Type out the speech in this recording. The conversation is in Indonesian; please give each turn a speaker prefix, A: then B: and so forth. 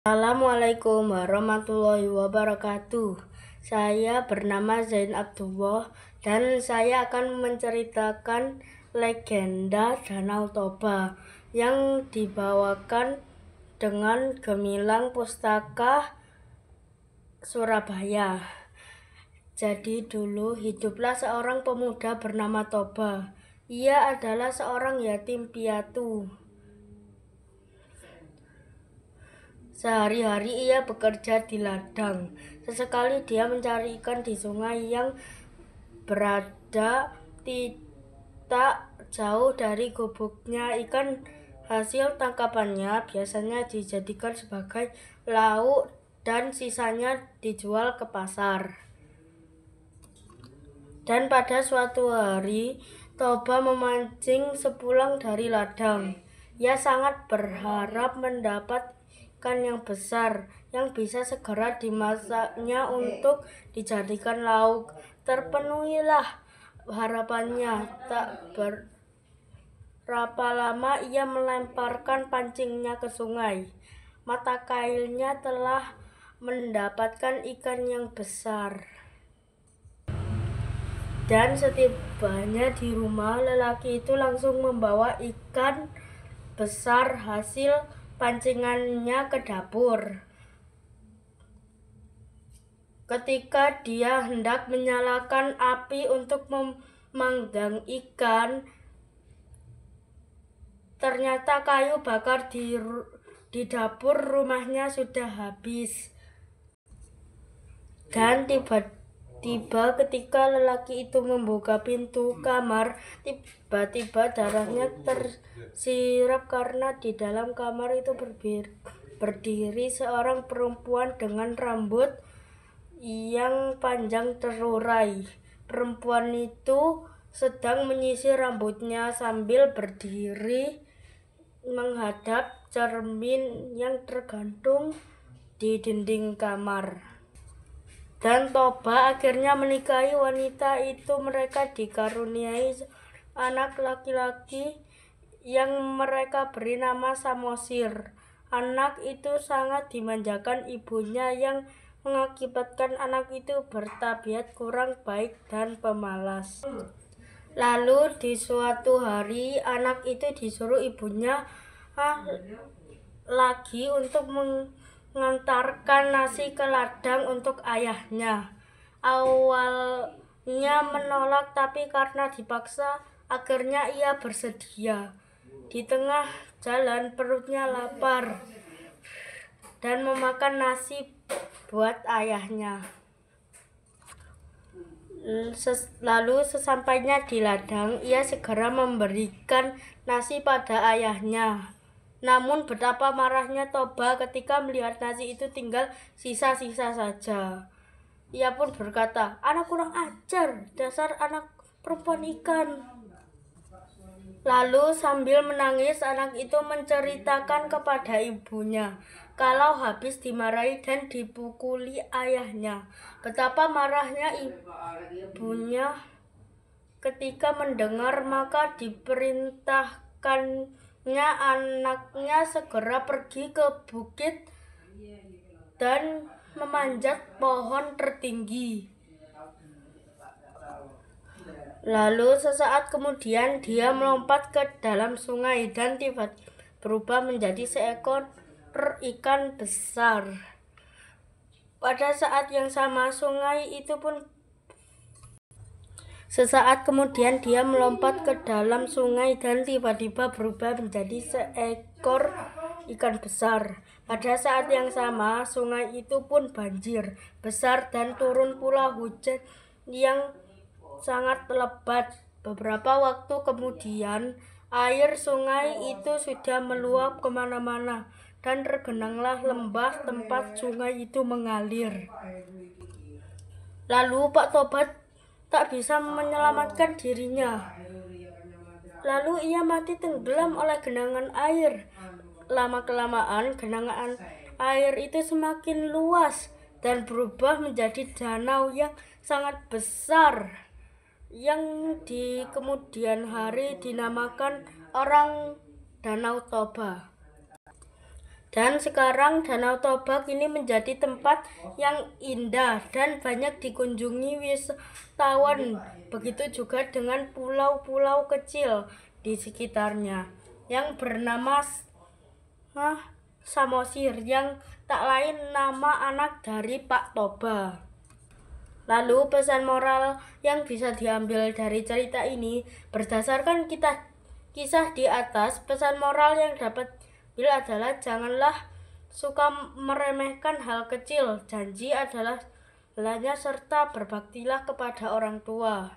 A: Assalamualaikum warahmatullahi wabarakatuh. Saya bernama Zain Abdullah dan saya akan menceritakan legenda Danau Toba yang dibawakan dengan Gemilang Pustaka Surabaya. Jadi dulu hiduplah seorang pemuda bernama Toba. Ia adalah seorang yatim piatu. Sehari-hari ia bekerja di ladang. Sesekali dia mencari ikan di sungai yang berada tidak jauh dari gubuknya. Ikan hasil tangkapannya biasanya dijadikan sebagai lauk dan sisanya dijual ke pasar. Dan pada suatu hari, Toba memancing sepulang dari ladang. Ia sangat berharap mendapat ikan yang besar yang bisa segera dimasaknya untuk dijadikan lauk. Terpenuhilah harapannya. Tak berapa lama ia melemparkan pancingnya ke sungai. Mata kailnya telah mendapatkan ikan yang besar. Dan setibanya di rumah, lelaki itu langsung membawa ikan besar hasil pancingannya ke dapur. Ketika dia hendak menyalakan api untuk memanggang ikan, ternyata kayu bakar di dapur rumahnya sudah habis. Dan tiba-tiba ketika lelaki itu membuka pintu kamar, tiba-tiba darahnya tersirap karena di dalam kamar itu berdiri seorang perempuan dengan rambut yang panjang terurai. Perempuan itu sedang menyisir rambutnya sambil berdiri menghadap cermin yang tergantung di dinding kamar. Dan Toba akhirnya menikahi wanita itu. Mereka dikaruniai anak laki-laki yang mereka beri nama Samosir. Anak itu sangat dimanjakan ibunya yang mengakibatkan anak itu bertabiat kurang baik dan pemalas. Lalu di suatu hari anak itu disuruh ibunya lagi untuk mengantarkan nasi ke ladang untuk ayahnya. Awalnya menolak, tapi karena dipaksa, akhirnya ia bersedia. Di tengah jalan perutnya lapar dan memakan nasi buat ayahnya. Lalu sesampainya di ladang, ia segera memberikan nasi pada ayahnya. Namun betapa marahnya Toba ketika melihat nasi itu tinggal sisa-sisa saja. Ia pun berkata, "Anak kurang ajar, dasar anak perempuan ikan." Lalu sambil menangis anak itu menceritakan kepada ibunya kalau habis dimarahi dan dipukuli ayahnya. Betapa marahnya ibunya ketika mendengar, maka diperintahkannya anaknya segera pergi ke bukit dan memanjat pohon tertinggi. Lalu sesaat kemudian dia melompat ke dalam sungai dan tiba-tiba berubah menjadi seekor ikan besar. Pada saat yang sama sesaat kemudian dia melompat ke dalam sungai dan tiba-tiba berubah menjadi seekor ikan besar. Pada saat yang sama sungai itu pun banjir besar dan turun pula hujan yang sangat lebat. Beberapa waktu kemudian air sungai itu sudah meluap kemana-mana dan tergenanglah lembah tempat sungai itu mengalir. Lalu Pak Tobat tak bisa menyelamatkan dirinya. Lalu ia mati tenggelam oleh genangan air. Lama-kelamaan genangan air itu semakin luas dan berubah menjadi danau yang sangat besar, yang di kemudian hari dinamakan orang Danau Toba. Dan sekarang Danau Toba kini menjadi tempat yang indah dan banyak dikunjungi wisatawan. Begitu juga dengan pulau-pulau kecil di sekitarnya yang bernama Samosir, yang tak lain nama anak dari Pak Toba. Lalu pesan moral yang bisa diambil dari cerita ini berdasarkan kisah di atas. Pesan moral yang dapat diambil adalah janganlah suka meremehkan hal kecil, janji adalah segalanya, serta berbaktilah kepada orang tua.